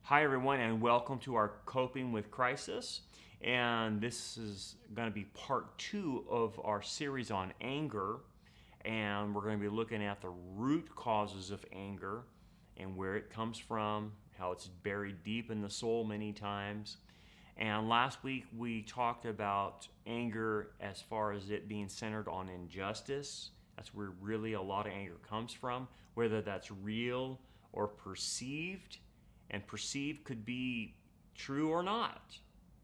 Hi, everyone, and welcome to our Coping with Crisis. And this is going to be part two of our series on anger. And we're going to be looking at the root causes of anger and where it comes from, how it's buried deep in the soul many times. And last week we talked about anger as far as it being centered on injustice. That's where really a lot of anger comes from, whether that's real or perceived. And perceived could be true or not.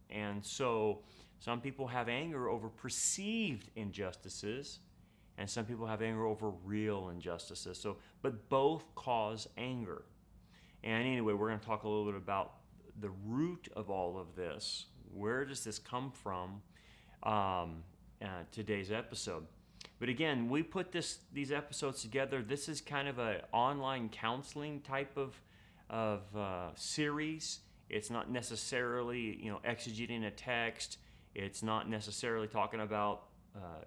And so some people have anger over perceived injustices, and some people have anger over real injustices. But both cause anger. And anyway, we're going to talk a little bit about the root of all of this. Where does this come from? Today's episode. But again, we put these episodes together. This is kind of an online counseling type of series. It's not necessarily exegeting a text. It's not necessarily talking about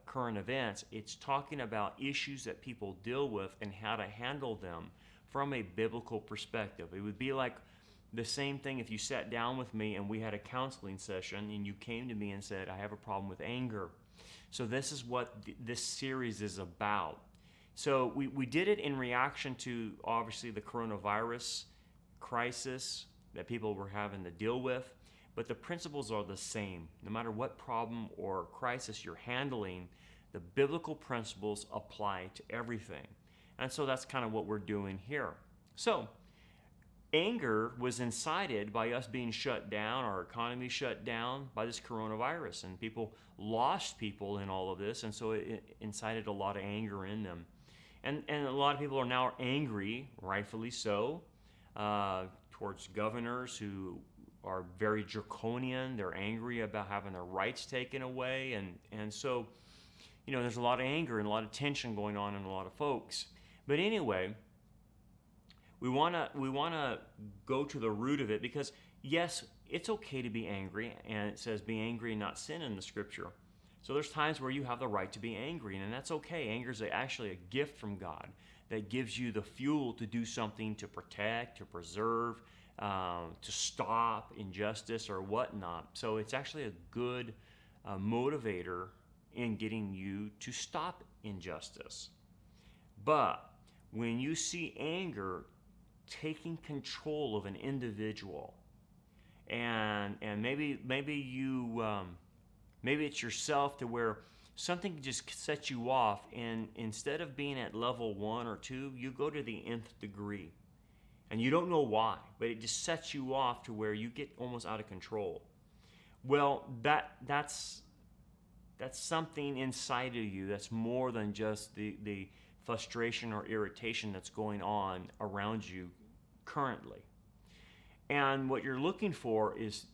current events. It's talking about issues that people deal with and how to handle them from a biblical perspective. It would be like the same thing if you sat down with me and we had a counseling session and you came to me and said, I have a problem with anger. So this is what this series is about. So we did it in reaction to obviously the coronavirus crisis that people were having to deal with, but the principles are the same. No matter what problem or crisis you're handling, the biblical principles apply to everything. And so that's kind of what we're doing here. So anger was incited by us being shut down, our economy shut down by this coronavirus, and people lost people in all of this, and so it incited a lot of anger in them. And a lot of people are now angry, rightfully so, towards governors who are very draconian. They're angry about having their rights taken away, and so there's a lot of anger and a lot of tension going on in a lot of folks. But anyway, we wanna go to the root of it, because yes, it's okay to be angry, and it says be angry and not sin in the scripture. So there's times where you have the right to be angry, and that's okay. Anger is actually a gift from God that gives you the fuel to do something to protect, to preserve, to stop injustice or whatnot. So it's actually a good motivator in getting you to stop injustice. But when you see anger taking control of an individual, and maybe it's yourself, to where something just sets you off, and instead of being at level 1 or 2, you go to the nth degree, and you don't know why, but it just sets you off to where you get almost out of control. Well, that's something inside of you that's more than just the frustration or irritation that's going on around you currently. And what you're looking for is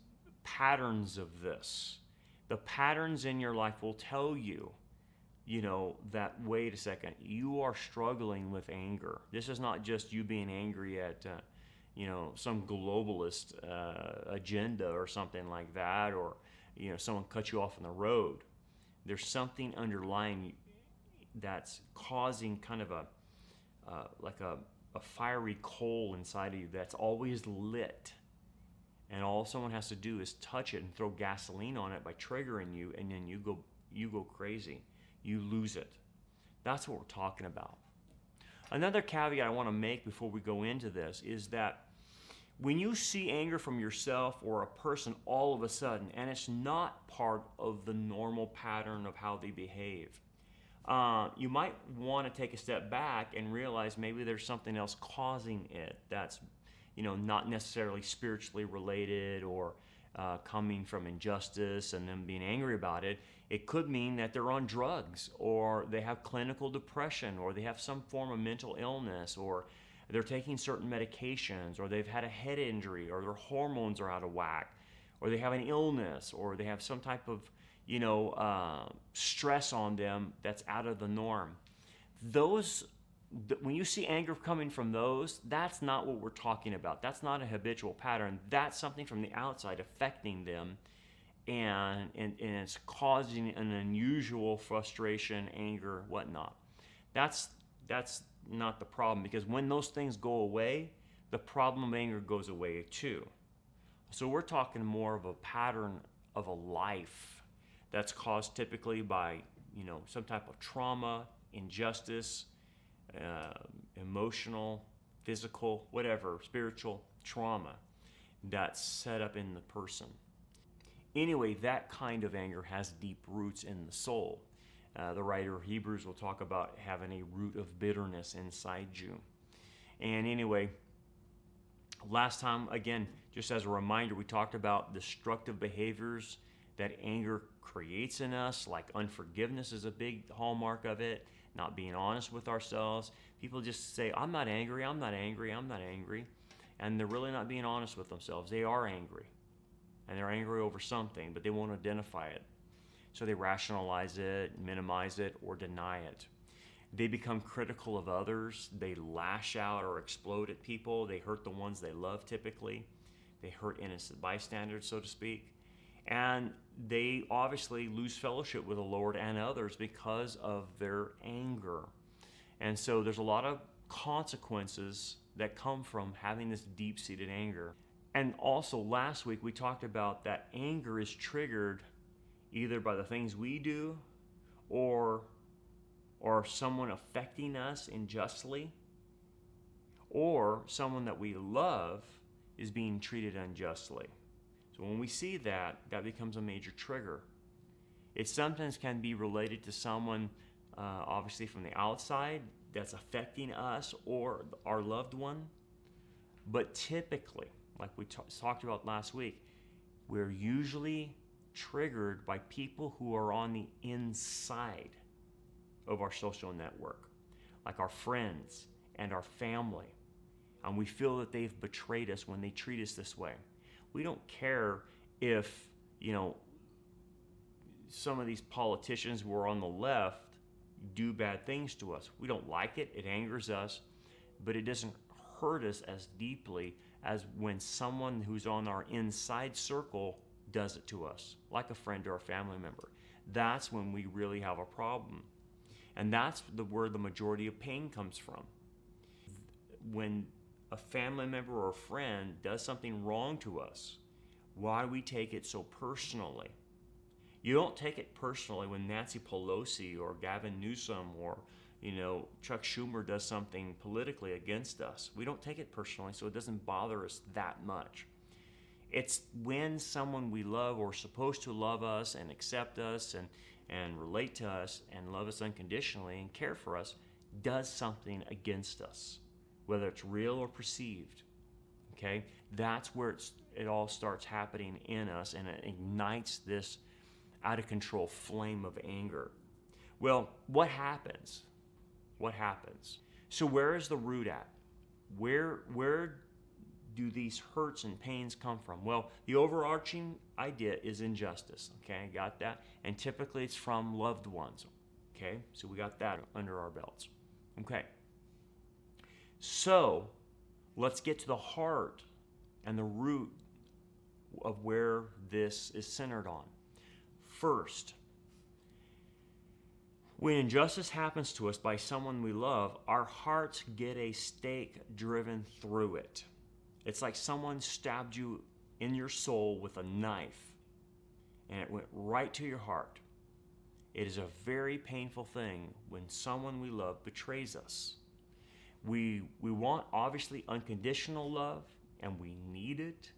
patterns of this. The patterns in your life will tell you, that wait a second, you are struggling with anger. This is not just you being angry at, some globalist agenda or something like that, or, someone cut you off on the road. There's something underlying that's causing kind of a fiery coal inside of you that's always lit. And all someone has to do is touch it and throw gasoline on it by triggering you, and then you go crazy. You lose it. That's what we're talking about. Another caveat I want to make before we go into this is that when you see anger from yourself or a person all of a sudden, and it's not part of the normal pattern of how they behave, you might want to take a step back and realize maybe there's something else causing it that's not necessarily spiritually related, or coming from injustice and them being angry about it. It could mean that they're on drugs, or they have clinical depression, or they have some form of mental illness, or they're taking certain medications, or they've had a head injury, or their hormones are out of whack, or they have an illness, or they have some type of stress on them that's out of the norm. When you see anger coming from those, that's not what we're talking about. That's not a habitual pattern. That's something from the outside affecting them, and it's causing an unusual frustration, anger, whatnot. That's not the problem, because when those things go away, the problem of anger goes away too. So we're talking more of a pattern of a life that's caused typically by, some type of trauma, injustice, emotional, physical, whatever, spiritual trauma that's set up in the person. Anyway, that kind of anger has deep roots in the soul. The writer of Hebrews will talk about having a root of bitterness inside you. And anyway, last time, again, just as a reminder, we talked about destructive behaviors that anger creates in us, like unforgiveness is a big hallmark of it, not being honest with ourselves. People just say, I'm not angry, I'm not angry, I'm not angry. And they're really not being honest with themselves. They are angry. And they're angry over something, but they won't identify it. So they rationalize it, minimize it, or deny it. They become critical of others. They lash out or explode at people. They hurt the ones they love typically. They hurt innocent bystanders, so to speak. And they obviously lose fellowship with the Lord and others because of their anger. And so there's a lot of consequences that come from having this deep-seated anger. And also last week we talked about that anger is triggered either by the things we do or someone affecting us unjustly, or someone that we love is being treated unjustly. So when we see that, that becomes a major trigger. It sometimes can be related to someone, obviously from the outside, that's affecting us or our loved one. But typically, like we talked about last week, we're usually triggered by people who are on the inside of our social network, like our friends and our family. And we feel that they've betrayed us when they treat us this way. We don't care if, some of these politicians who are on the left do bad things to us. We don't like it. It angers us, but it doesn't hurt us as deeply as when someone who's on our inside circle does it to us, like a friend or a family member. That's when we really have a problem. And that's where the majority of pain comes from. When a family member or a friend does something wrong to us, why do we take it so personally? You don't take it personally when Nancy Pelosi or Gavin Newsom or Chuck Schumer does something politically against us. We don't take it personally, so it doesn't bother us that much. It's when someone we love or supposed to love us and accept us and relate to us and love us unconditionally and care for us does something against us, whether it's real or perceived. Okay? That's where it all starts happening in us, and it ignites this out of control flame of anger. Well, what happens? What happens? So where is the root at? Where do these hurts and pains come from? Well, the overarching idea is injustice. Okay, got that? And typically it's from loved ones. Okay, so we got that under our belts. Okay. So let's get to the heart and the root of where this is centered on. First, when injustice happens to us by someone we love, our hearts get a stake driven through it. It's like someone stabbed you in your soul with a knife, and it went right to your heart. It is a very painful thing when someone we love betrays us. We want, obviously, unconditional love, and we need it.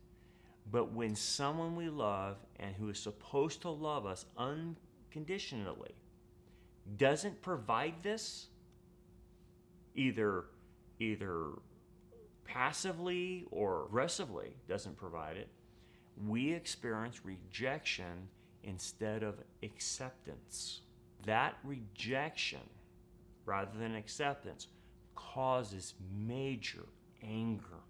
But when someone we love and who is supposed to love us unconditionally doesn't provide this, either passively or aggressively doesn't provide it, we experience rejection instead of acceptance. That rejection, rather than acceptance, causes major anger.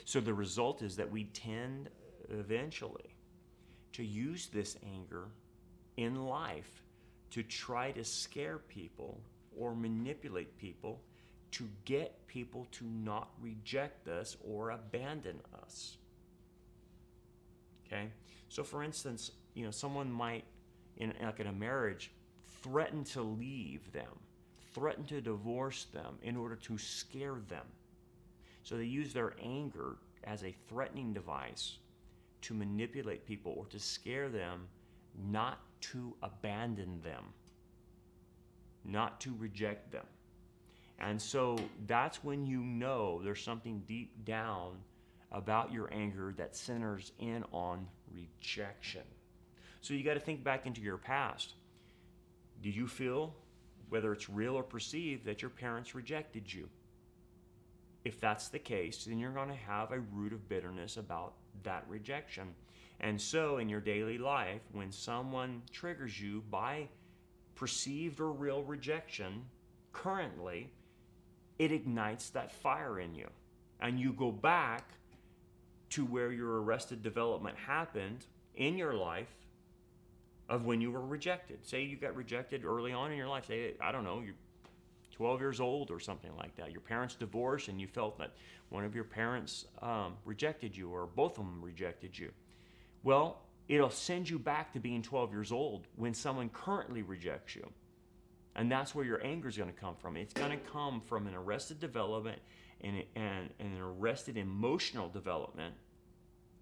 So the result is that we tend eventually to use this anger in life to try to scare people or manipulate people to get people to not reject us or abandon us. Okay? So for instance, someone might, in a marriage, threaten to leave them, threaten to divorce them in order to scare them. So they use their anger as a threatening device to manipulate people or to scare them not to abandon them, not to reject them. And so that's when you know there's something deep down about your anger that centers in on rejection. So you got to think back into your past. Did you feel, whether it's real or perceived, that your parents rejected you? If that's the case, then you're going to have a root of bitterness about that rejection. And so in your daily life, when someone triggers you by perceived or real rejection, currently, it ignites that fire in you. And you go back to where your arrested development happened in your life of when you were rejected. Say you got rejected early on in your life. Say, I don't know, you're 12 years old or something like that. Your parents divorced and you felt that one of your parents rejected you, or both of them rejected you. Well, it'll send you back to being 12 years old when someone currently rejects you. And that's where your anger is going to come from. It's going to come from an arrested development and an arrested emotional development,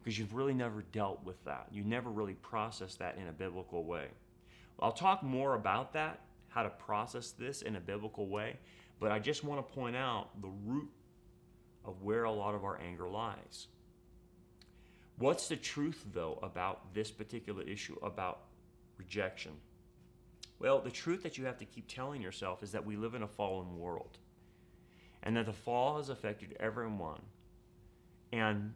because you've really never dealt with that. You never really processed that in a biblical way. I'll talk more about that, how to process this in a biblical way, but I just want to point out the root of where a lot of our anger lies. What's the truth, though, about this particular issue about rejection? Well, the truth that you have to keep telling yourself is that we live in a fallen world, and that the fall has affected everyone, and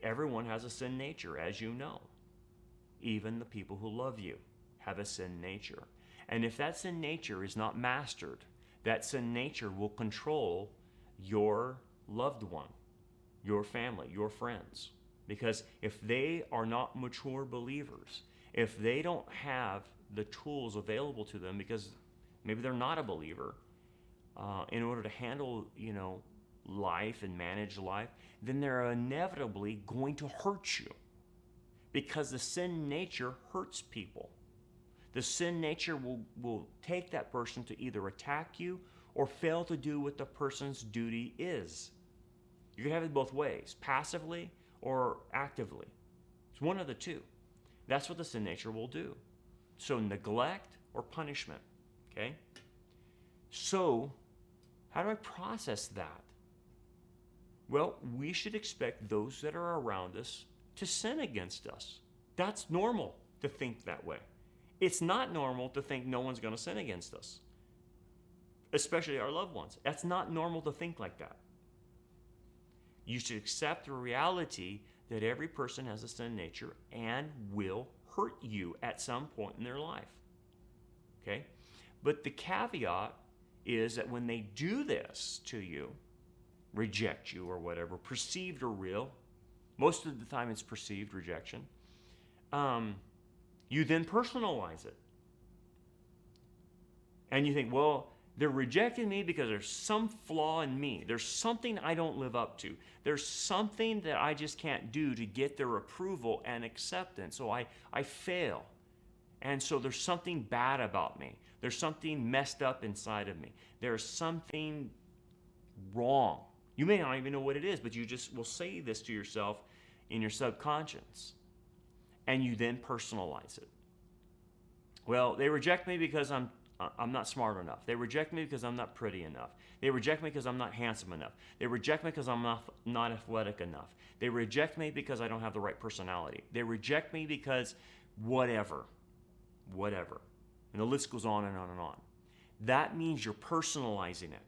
everyone has a sin nature, as you know. Even the people who love you have a sin nature. And if that sin nature is not mastered, that sin nature will control your loved one, your family, your friends. Because if they are not mature believers, if they don't have the tools available to them, because maybe they're not a believer, in order to handle, life and manage life, then they're inevitably going to hurt you, because the sin nature hurts people. The sin nature will take that person to either attack you or fail to do what the person's duty is. You can have it both ways, passively or actively. It's one of the two. That's what the sin nature will do. So neglect or punishment, okay? So how do I process that? Well, we should expect those that are around us to sin against us. That's normal to think that way. It's not normal to think no one's going to sin against us, especially our loved ones. That's not normal to think like that. You should accept the reality that every person has a sin nature and will hurt you at some point in their life. Okay? But the caveat is that when they do this to you, reject you or whatever, perceived or real, most of the time it's perceived rejection, you then personalize it. And you think, well, they're rejecting me because there's some flaw in me. There's something I don't live up to. There's something that I just can't do to get their approval and acceptance. So I fail. And so there's something bad about me. There's something messed up inside of me. There's something wrong. You may not even know what it is, but you just will say this to yourself in your subconscious. And you then personalize it. Well, they reject me because I'm not smart enough. They reject me because I'm not pretty enough. They reject me because I'm not handsome enough. They reject me because I'm not athletic enough. They reject me because I don't have the right personality. They reject me because whatever. And the list goes on and on and on. That means you're personalizing it.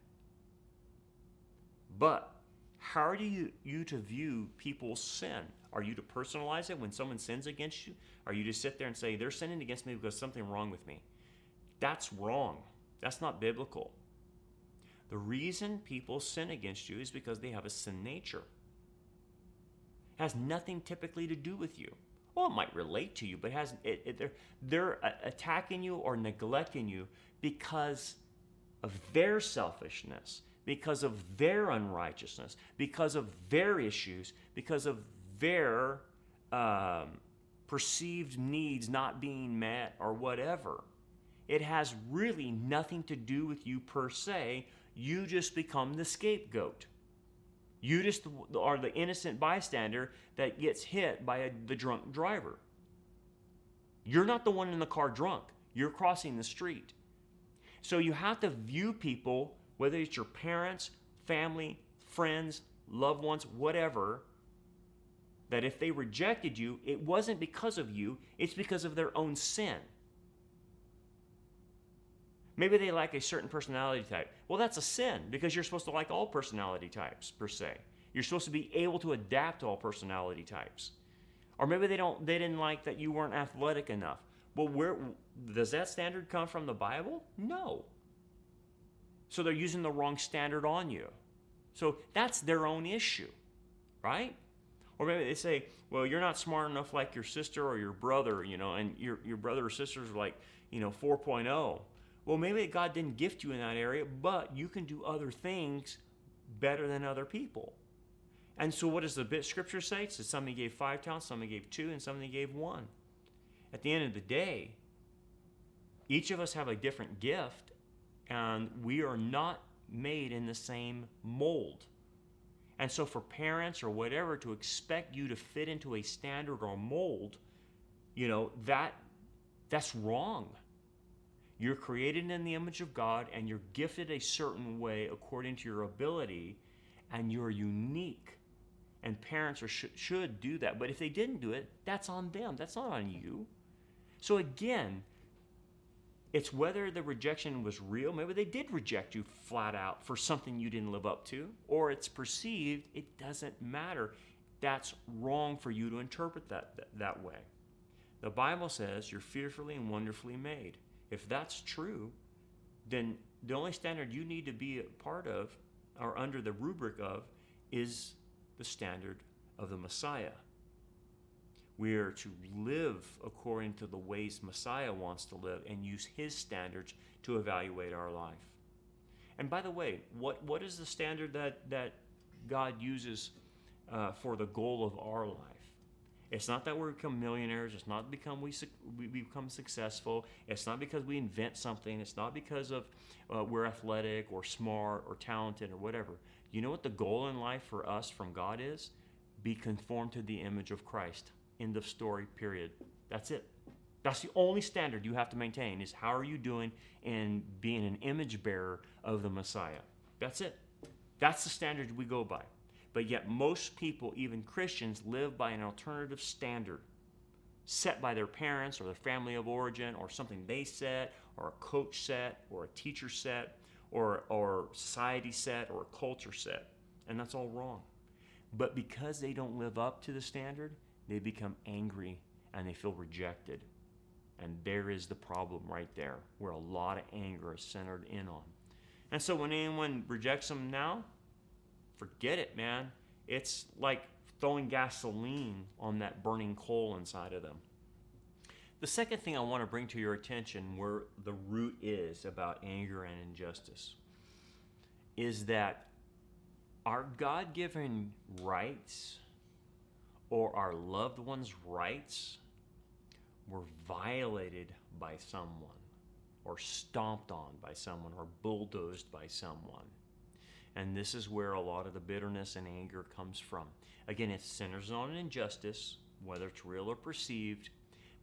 But how are you to view people's sin? Are you to personalize it when someone sins against you? Are you to sit there and say, they're sinning against me because there's something wrong with me? That's wrong. That's not biblical. The reason people sin against you is because they have a sin nature. It has nothing typically to do with you. Well, it might relate to you, but they're attacking you or neglecting you because of their selfishness, because of their unrighteousness, because of their issues, because of their perceived needs not being met or whatever. It has really nothing to do with you per se. You just become the scapegoat. You just are the innocent bystander that gets hit by the drunk driver. You're not the one in the car drunk. You're crossing the street. So you have to view people, whether it's your parents, family, friends, loved ones, whatever, that if they rejected you, it wasn't because of you, it's because of their own sin. Maybe they like a certain personality type. Well, that's a sin because you're supposed to like all personality types, per se. You're supposed to be able to adapt to all personality types. Or maybe they didn't like that you weren't athletic enough. Well, where does that standard come from the Bible? No. So they're using the wrong standard on you. So that's their own issue, right? Or maybe they say, well, you're not smart enough like your sister or your brother, and your brother or sisters are like, 4.0. Well, maybe God didn't gift you in that area, but you can do other things better than other people. And so what does the scripture say? It says somebody gave 5 talents, somebody gave 2, and somebody gave 1. At the end of the day, each of us have a different gift, and we are not made in the same mold. And so for parents or whatever to expect you to fit into a standard or mold, that's wrong. You're created in the image of God, and you're gifted a certain way according to your ability, and you're unique. And parents should do that. But if they didn't do it, that's on them. That's not on you. So again, it's whether the rejection was real. Maybe they did reject you flat out for something you didn't live up to, or it's perceived. It doesn't matter. That's wrong for you to interpret that way. The Bible says you're fearfully and wonderfully made. If that's true, then the only standard you need to be a part of or under the rubric of is the standard of the Messiah. We are to live according to the ways Messiah wants to live and use his standards to evaluate our life. And by the way, what is the standard that God uses for the goal of our life? It's not that we become millionaires. It's not because we become successful. It's not because we invent something. It's not because of we're athletic or smart or talented or whatever. You know what the goal in life for us from God is? Be conformed to the image of Christ. End of story, period. That's it. That's the only standard you have to maintain is how are you doing in being an image bearer of the Messiah. That's it. That's the standard we go by. But yet most people, even Christians, live by an alternative standard set by their parents or their family of origin or something they set or a coach set or a teacher set or society set or a culture set. And that's all wrong. But because they don't live up to the standard, they become angry and they feel rejected. And there is the problem right there where a lot of anger is centered in on. And so when anyone rejects them now, forget it, man. It's like throwing gasoline on that burning coal inside of them. The second thing I want to bring to your attention where the root is about anger and injustice is that our God-given rights or our loved ones' rights were violated by someone or stomped on by someone or bulldozed by someone. And this is where a lot of the bitterness and anger comes from. Again, it centers on injustice, whether it's real or perceived,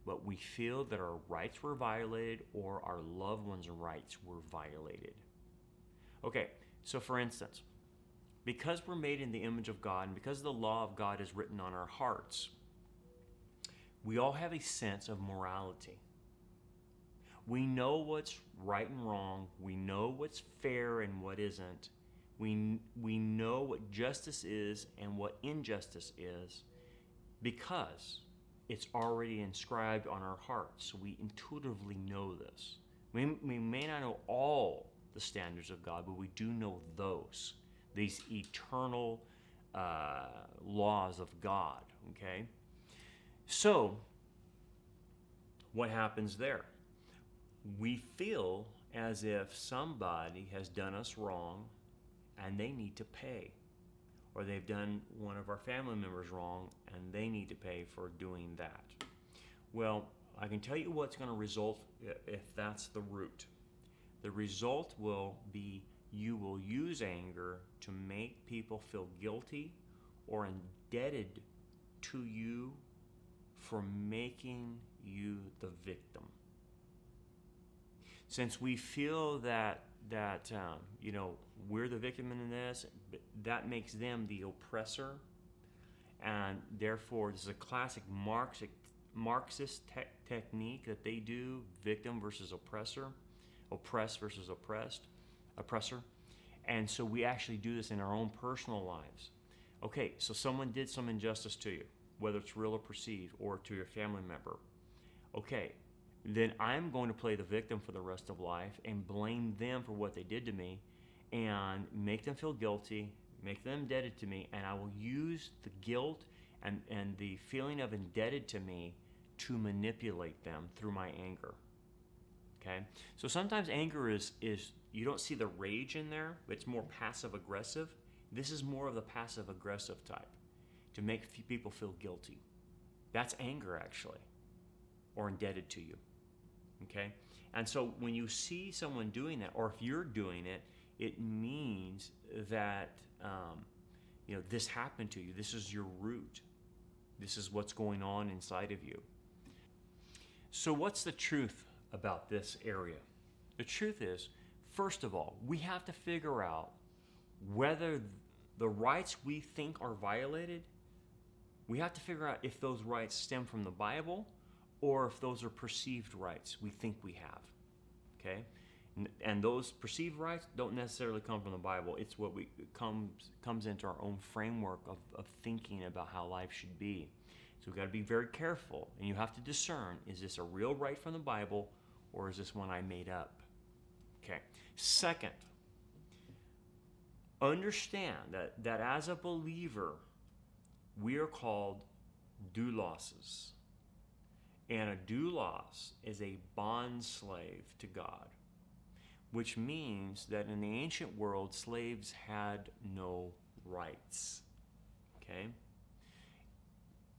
but we feel that our rights were violated or our loved ones' rights were violated. Okay, so for instance, because we're made in the image of God and because the law of God is written on our hearts, we all have a sense of morality. We know what's right and wrong. We know what's fair and what isn't. We know what justice is and what injustice is because it's already inscribed on our hearts. So we intuitively know this. We may not know all the standards of God, but we do know these eternal laws of God, okay? So what happens there? We feel as if somebody has done us wrong and they need to pay. Or they've done one of our family members wrong and they need to pay for doing that. Well, I can tell you what's going to result if that's the root. The result will be you will use anger to make people feel guilty or indebted to you for making you the victim. Since we feel that we're the victim in this, that makes them the oppressor, and therefore this is a classic Marxist technique that they do: victim versus oppressor, oppressed versus oppressor. And so we actually do this in our own personal lives. Okay, so someone did some injustice to you, whether it's real or perceived, or to your family member. Okay, then I'm going to play the victim for the rest of life and blame them for what they did to me and make them feel guilty, make them indebted to me, and I will use the guilt and the feeling of indebted to me to manipulate them through my anger. Okay? So sometimes anger is you don't see the rage in there, but it's more passive aggressive. This is more of the passive aggressive type, to make people feel guilty. That's anger, actually, or indebted to you. Okay? And so when you see someone doing that, or if you're doing it, it means that this happened to you. This is your root. This is what's going on inside of you. So what's the truth about this area? The truth is, first of all, we have to figure out whether the rights we think are violated, we have to figure out if those rights stem from the Bible or if those are perceived rights we think we have. Okay? And those perceived rights don't necessarily come from the Bible. It's what comes into our own framework of thinking about how life should be. So we've got to be very careful, and you have to discern, is this a real right from the Bible, or is this one I made up? Okay. Second, understand that as a believer, we are called doulos. And a doulos is a bond slave to God, which means that in the ancient world, slaves had no rights. Okay?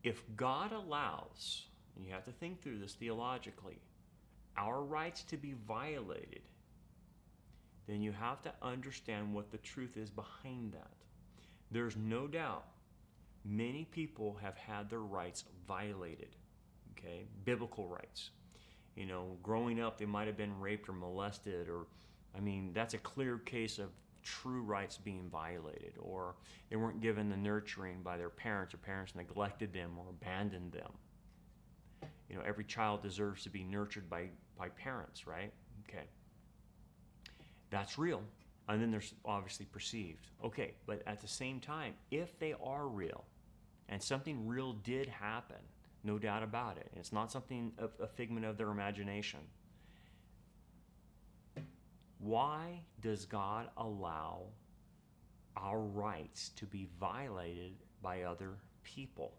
If God allows, and you have to think through this theologically, our rights to be violated, then you have to understand what the truth is behind that. There's no doubt many people have had their rights violated, okay? Biblical rights. Growing up, they might have been raped or molested, that's a clear case of true rights being violated, or they weren't given the nurturing by their parents, or parents neglected them or abandoned them. Every child deserves to be nurtured by parents, right? Okay. That's real. And then there's obviously perceived. Okay, but at the same time, if they are real, and something real did happen, no doubt about it, and it's not something a figment of their imagination, why does God allow our rights to be violated by other people?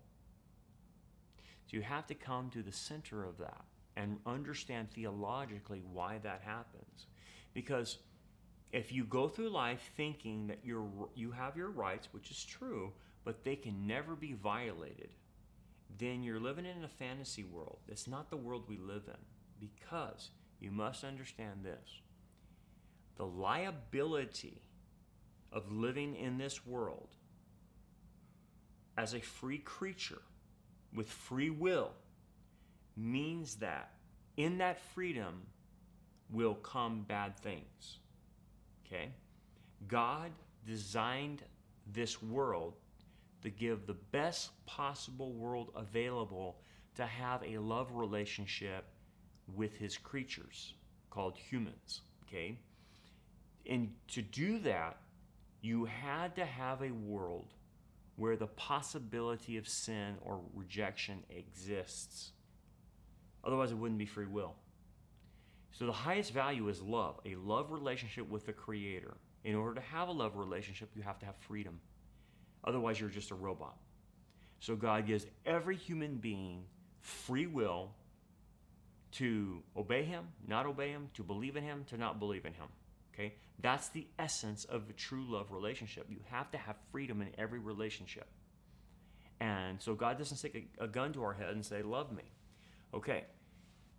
So you have to come to the center of that and understand theologically why that happens. Because if you go through life thinking that you have your rights, which is true, but they can never be violated, then you're living in a fantasy world. It's not the world we live in, because you must understand this. The liability of living in this world as a free creature with free will means that in that freedom will come bad things. Okay? God designed this world to give the best possible world available to have a love relationship with his creatures called humans. Okay? And to do that, you had to have a world where the possibility of sin or rejection exists. Otherwise, it wouldn't be free will. So the highest value is love, a love relationship with the Creator. In order to have a love relationship, you have to have freedom. Otherwise, you're just a robot. So God gives every human being free will to obey him, not obey him, to believe in him, to not believe in him. Okay? That's the essence of a true love relationship. You have to have freedom in every relationship. And so God doesn't stick a gun to our head and say, love me. Okay.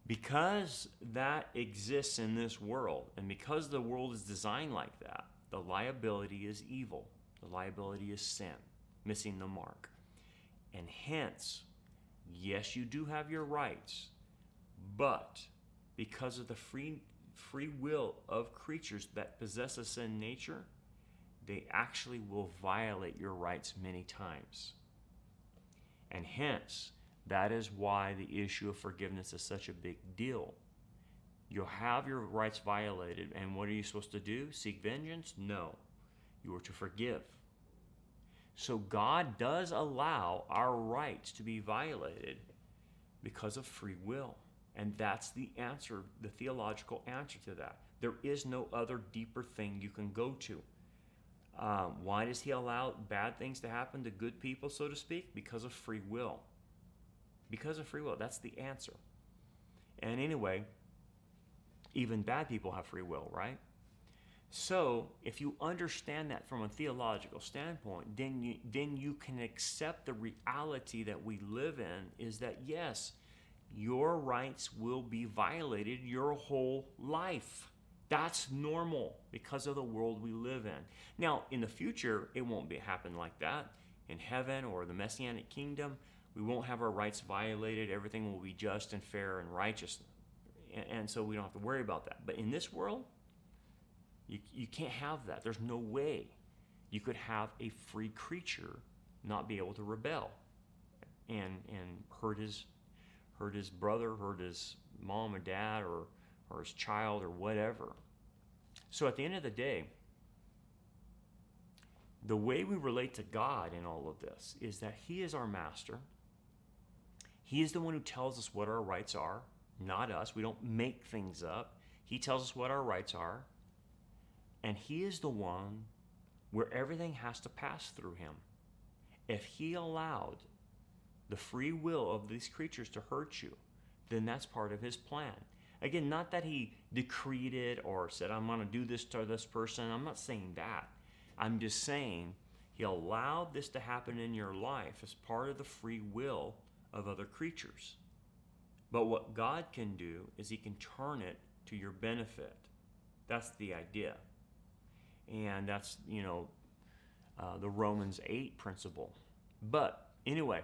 Because that exists in this world, and because the world is designed like that, The liability is evil. The liability is sin, missing the mark. And hence, yes, you do have your rights, but because of the free will of creatures that possess a sin nature, they actually will violate your rights many times. And hence, that is why the issue of forgiveness is such a big deal. You'll have your rights violated, and what are you supposed to do? Seek vengeance? No. You are to forgive. So God does allow our rights to be violated because of free will. And that's the answer, the theological answer to that. There is no other deeper thing you can go to. Why does he allow bad things to happen to good people, so to speak? Because of free will. Because of free will. That's the answer. And anyway, even bad people have free will, right? So if you understand that from a theological standpoint, then you can accept the reality that we live in is that, yes, your rights will be violated your whole life. That's normal because of the world we live in. Now, in the future, it won't happen like that. In heaven or the Messianic kingdom, we won't have our rights violated. Everything will be just and fair and righteous. And so we don't have to worry about that. But in this world, you can't have that. There's no way you could have a free creature not be able to rebel and hurt his brother, hurt his mom or dad or his child or whatever. So at the end of the day, the way we relate to God in all of this is that he is our master. He is the one who tells us what our rights are, not us. We don't make things up. He tells us what our rights are. And he is the one where everything has to pass through him. If he allowed the free will of these creatures to hurt you, then that's part of his plan. Again, not that he decreed it or said, I'm going to do this to this person. I'm not saying that. I'm just saying he allowed this to happen in your life as part of the free will of other creatures. But what God can do is he can turn it to your benefit. That's the idea. And that's, the Romans 8 principle. But anyway,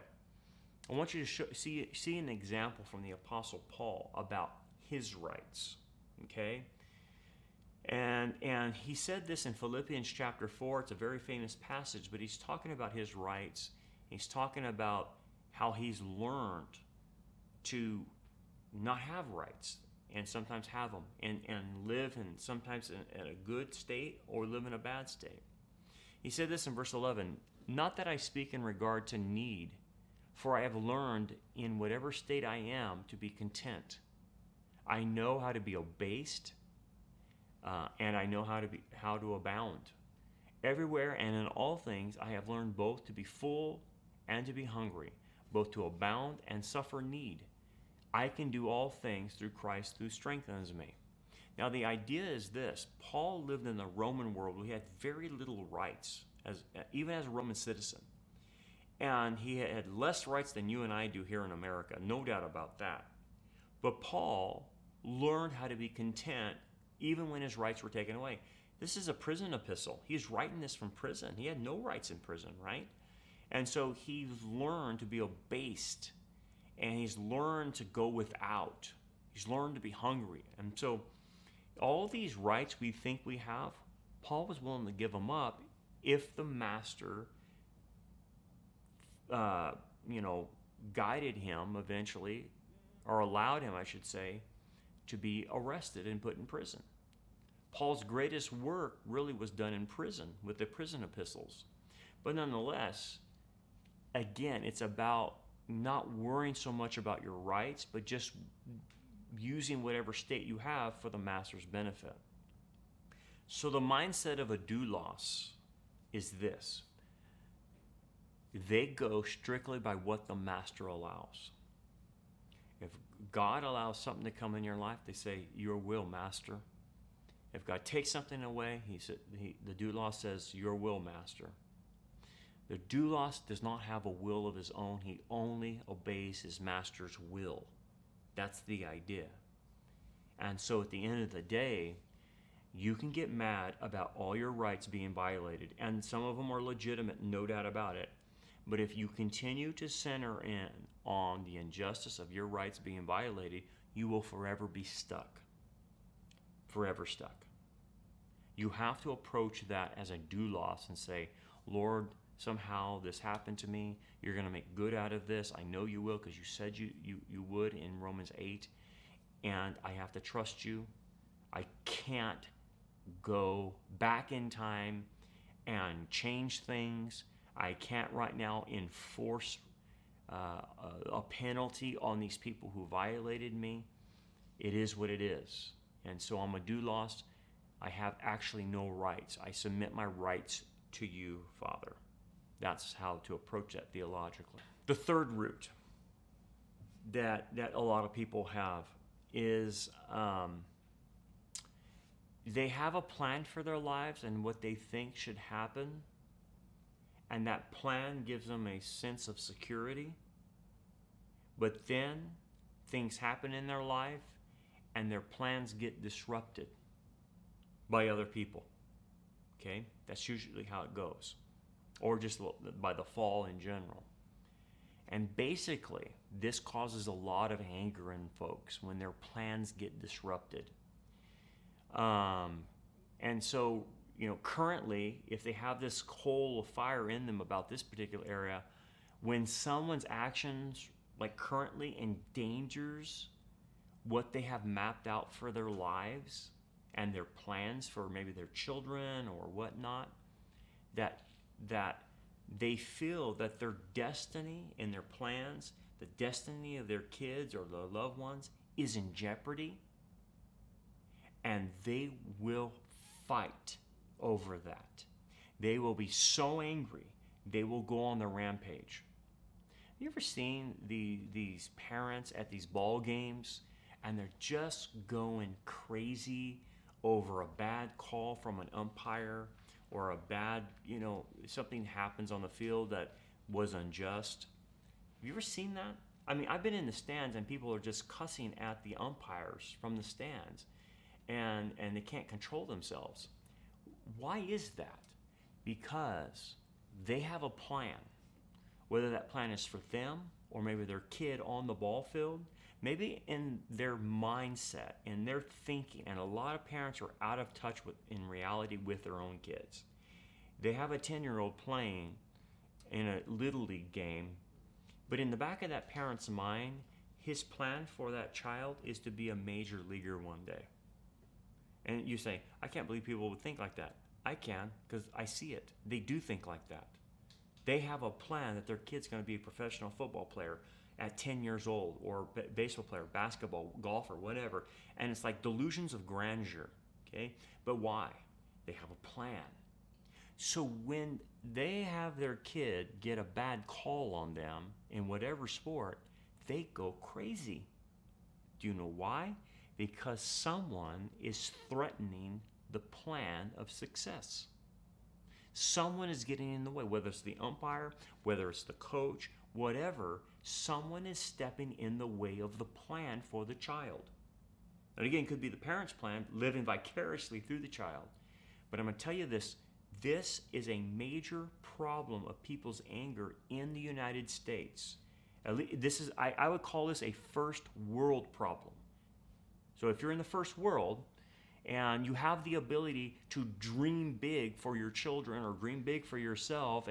I want you to see an example from the Apostle Paul about his rights, okay? And he said this in Philippians chapter 4. It's a very famous passage, but he's talking about his rights. He's talking about how he's learned to not have rights and sometimes have them and live in sometimes in a good state or live in a bad state. He said this in verse 11, not that I speak in regard to need, for I have learned in whatever state I am to be content. I know how to be abased, and I know how to abound. Everywhere and in all things I have learned both to be full and to be hungry, both to abound and suffer need. I can do all things through Christ who strengthens me. Now the idea is this. Paul lived in the Roman world where he had very little rights, even as a Roman citizen. And he had less rights than you and I do here in America, no doubt about that. But Paul learned how to be content even when his rights were taken away. This is a prison epistle. He's writing this from prison. He had no rights in prison, right? And so he's learned to be abased, and he's learned to go without. He's learned to be hungry. And so all these rights we think we have, Paul was willing to give them up if the master guided him eventually, or allowed him, I should say, to be arrested and put in prison. Paul's greatest work really was done in prison with the prison epistles. But nonetheless, again, it's about not worrying so much about your rights, but just using whatever state you have for the master's benefit. So the mindset of a doulos is this. They go strictly by what the master allows. If God allows something to come in your life, they say, your will, master. If God takes something away, the doulos says, your will, master. The doulos does not have a will of his own. He only obeys his master's will. That's the idea. And so at the end of the day, You can get mad about all your rights being violated, and some of them are legitimate, no doubt about it. But if you continue to center in on the injustice of your rights being violated, you will forever be stuck. Forever stuck. You have to approach that as a doulos and say, Lord, somehow this happened to me. You're going to make good out of this. I know you will, because you said you would in Romans 8. And I have to trust you. I can't go back in time and change things. I can't right now enforce a penalty on these people who violated me. It is what it is. And so I'm a doulos. I have actually no rights. I submit my rights to you, Father. That's how to approach that theologically. The third route that a lot of people have is they have a plan for their lives and what they think should happen, and that plan gives them a sense of security. But then things happen in their life and their plans get disrupted by other people. Okay? That's usually how it goes. Or just by the fall in general. And basically, this causes a lot of anger in folks when their plans get disrupted. And so, currently, if they have this coal of fire in them about this particular area, when someone's actions, like currently, endangers what they have mapped out for their lives and their plans for maybe their children or whatnot, that they feel that their destiny and their plans, the destiny of their kids or their loved ones, is in jeopardy, and they will fight over that. They will be so angry, they will go on the rampage. Have you ever seen these parents at these ball games, and they're just going crazy over a bad call from an umpire, or a bad, something happens on the field that was unjust? Have you ever seen that? I mean, I've been in the stands and people are just cussing at the umpires from the stands, and they can't control themselves. Why is that? Because they have a plan. Whether that plan is for them or maybe their kid on the ball field, maybe in their mindset, in their thinking, and a lot of parents are out of touch in reality with their own kids. They have a 10-year-old playing in a Little League game, but in the back of that parent's mind, his plan for that child is to be a major leaguer one day. And you say, I can't believe people would think like that. I can, because I see it. They do think like that. They have a plan that their kid's going to be a professional football player at 10 years old, or baseball player, basketball, golfer, whatever. And it's like delusions of grandeur, okay? But why? They have a plan. So when they have their kid get a bad call on them in whatever sport, they go crazy. Do you know why? Because someone is threatening the plan of success. Someone is getting in the way, whether it's the umpire, whether it's the coach, whatever. Someone is stepping in the way of the plan for the child. And again, it could be the parent's plan, living vicariously through the child. But I'm going to tell you this is a major problem of people's anger in the United States. I would call this a first world problem. So if you're in the first world, and you have the ability to dream big for your children or dream big for yourself,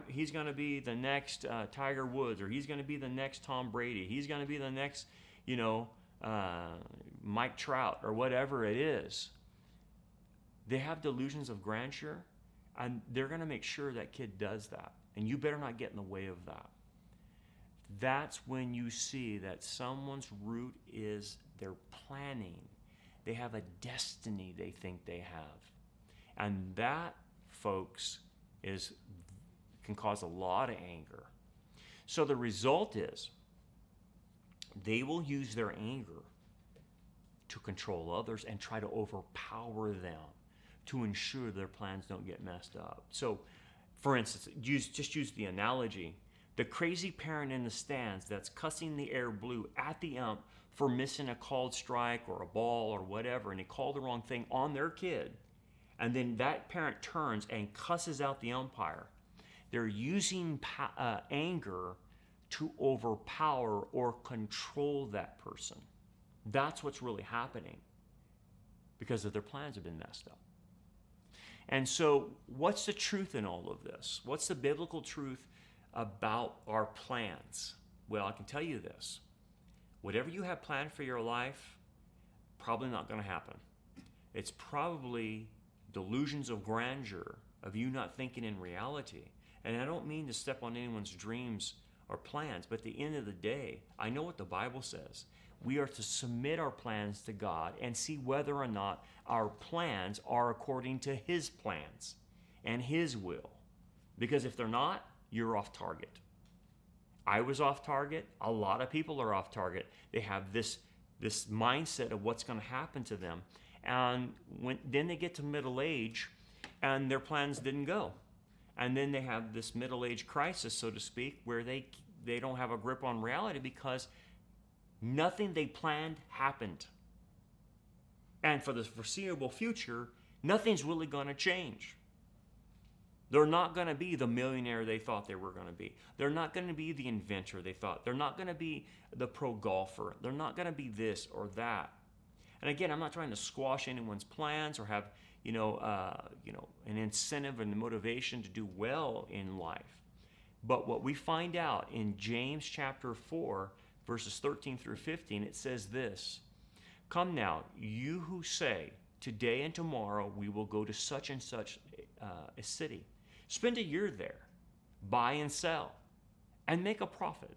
he's going to be the next Tiger Woods, or he's going to be the next Tom Brady, he's going to be the next, Mike Trout, or whatever it is. They have delusions of grandeur, and they're going to make sure that kid does that, and you better not get in the way of that. That's when you see that someone's root is their planning. They have a destiny they think they have. And that, folks, can cause a lot of anger. So the result is they will use their anger to control others and try to overpower them to ensure their plans don't get messed up. So, for instance, just use the analogy. The crazy parent in the stands that's cussing the air blue at the ump for missing a called strike or a ball or whatever, and they call the wrong thing on their kid, and then that parent turns and cusses out the umpire. They're using anger to overpower or control that person. That's what's really happening because of their plans have been messed up. And so what's the truth in all of this? What's the biblical truth about our plans? Well, I can tell you this. Whatever you have planned for your life, probably not going to happen. It's probably delusions of grandeur, of you not thinking in reality. And I don't mean to step on anyone's dreams or plans, but at the end of the day, I know what the Bible says. We are to submit our plans to God and see whether or not our plans are according to His plans and His will. Because if they're not, you're off target. I was off target. A lot of people are off target. They have this mindset of what's going to happen to them. And then they get to middle age and their plans didn't go. And then they have this middle age crisis, so to speak, where they don't have a grip on reality because nothing they planned happened. And for the foreseeable future, nothing's really going to change. They're not going to be the millionaire they thought they were going to be. They're not going to be the inventor they thought. They're not going to be the pro golfer. They're not going to be this or that. And again, I'm not trying to squash anyone's plans or have an incentive and motivation to do well in life. But what we find out in James chapter 4, verses 13 through 15, it says this: "Come now, you who say, today and tomorrow we will go to such and such a city. Spend a year there, buy and sell, and make a profit."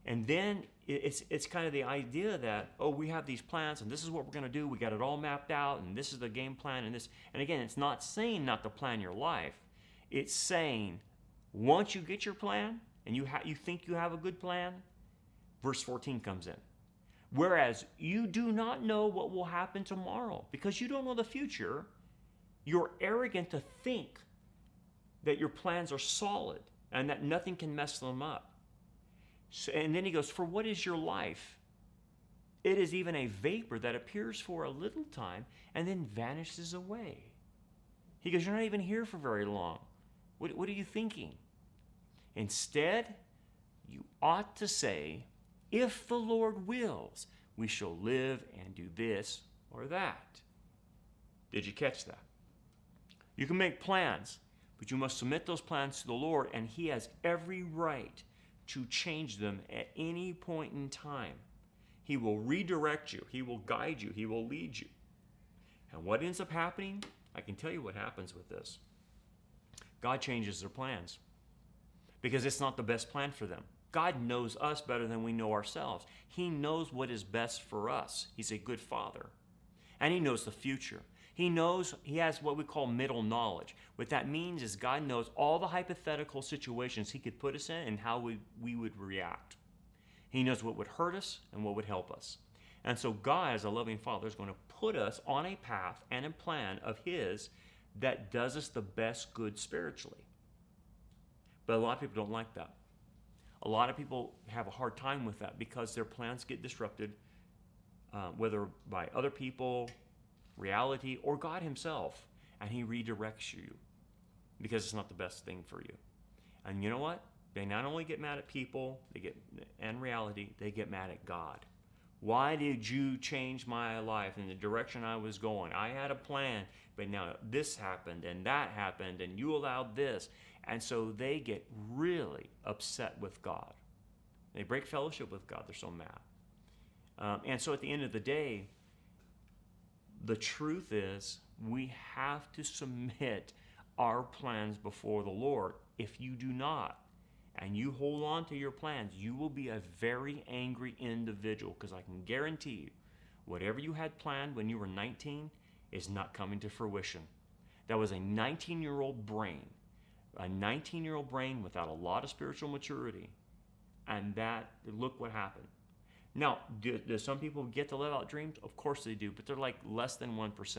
And then it's kind of the idea that, oh, we have these plans and this is what we're going to do. We got it all mapped out and this is the game plan and this. And again, it's not saying not to plan your life. It's saying once you get your plan and you think you have a good plan, verse 14 comes in. Whereas you do not know what will happen tomorrow because you don't know the future, you're arrogant to think that your plans are solid and that nothing can mess them up. So, and then he goes, for what is your life? It is even a vapor that appears for a little time and then vanishes away. He goes, you're not even here for very long. What are you thinking? Instead, you ought to say, if the Lord wills, we shall live and do this or that. Did you catch that? You can make plans, but you must submit those plans to the Lord, and He has every right to change them at any point in time. He will redirect you. He will guide you. He will lead you. And what ends up happening? I can tell you what happens with this. God changes their plans because it's not the best plan for them. God knows us better than we know ourselves. He knows what is best for us. He's a good Father. And He knows the future. He has what we call middle knowledge. What that means is God knows all the hypothetical situations He could put us in and how we would react. He knows what would hurt us and what would help us. And so God, as a loving Father, is going to put us on a path and a plan of His that does us the best good spiritually. But a lot of people don't like that. A lot of people have a hard time with that because their plans get disrupted, whether by other people, reality, or God Himself, and He redirects you because it's not the best thing for you. And you know what? They not only get mad at people, and reality, they get mad at God. Why did you change my life in the direction I was going? I had a plan, but now this happened and that happened and you allowed this. And so they get really upset with God. They break fellowship with God. They're so mad. And so at the end of the day, the truth is we have to submit our plans before the Lord. If you do not, and you hold on to your plans, you will be a very angry individual, because I can guarantee you, whatever you had planned when you were 19 is not coming to fruition. That was a 19-year-old brain. A 19-year-old brain without a lot of spiritual maturity. And look what happened. Now, do some people get to live out dreams? Of course they do, but they're like less than 1%.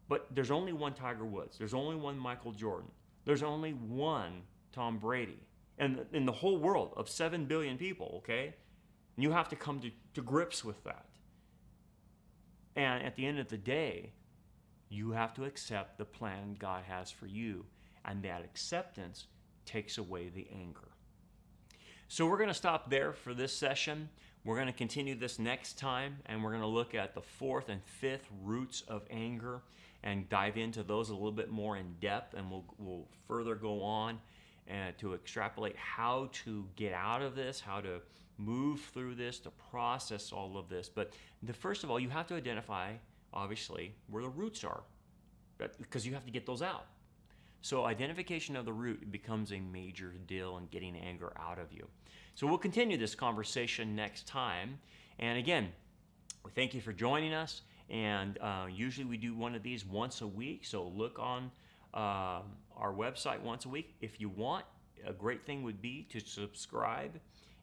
But there's only one Tiger Woods. There's only one Michael Jordan. There's only one Tom Brady and in the whole world of 7 billion people, okay? And you have to come to grips with that. And at the end of the day, you have to accept the plan God has for you. And that acceptance takes away the anger. So we're going to stop there for this session. We're going to continue this next time, and we're going to look at the 4th and 5th roots of anger and dive into those a little bit more in depth, and we'll further go on and to extrapolate how to get out of this, how to move through this, to process all of this. But first of all, you have to identify, obviously, where the roots are, because you have to get those out. So identification of the root becomes a major deal in getting anger out of you. So we'll continue this conversation next time. And again, we thank you for joining us. And usually we do one of these once a week. So look on our website once a week. If you want, a great thing would be to subscribe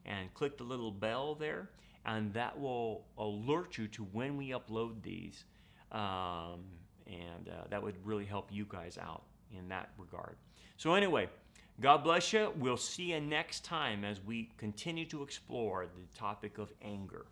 and click the little bell there. And that will alert you to when we upload these. And that would really help you guys out in that regard. So anyway, God bless you. We'll see you next time as we continue to explore the topic of anger.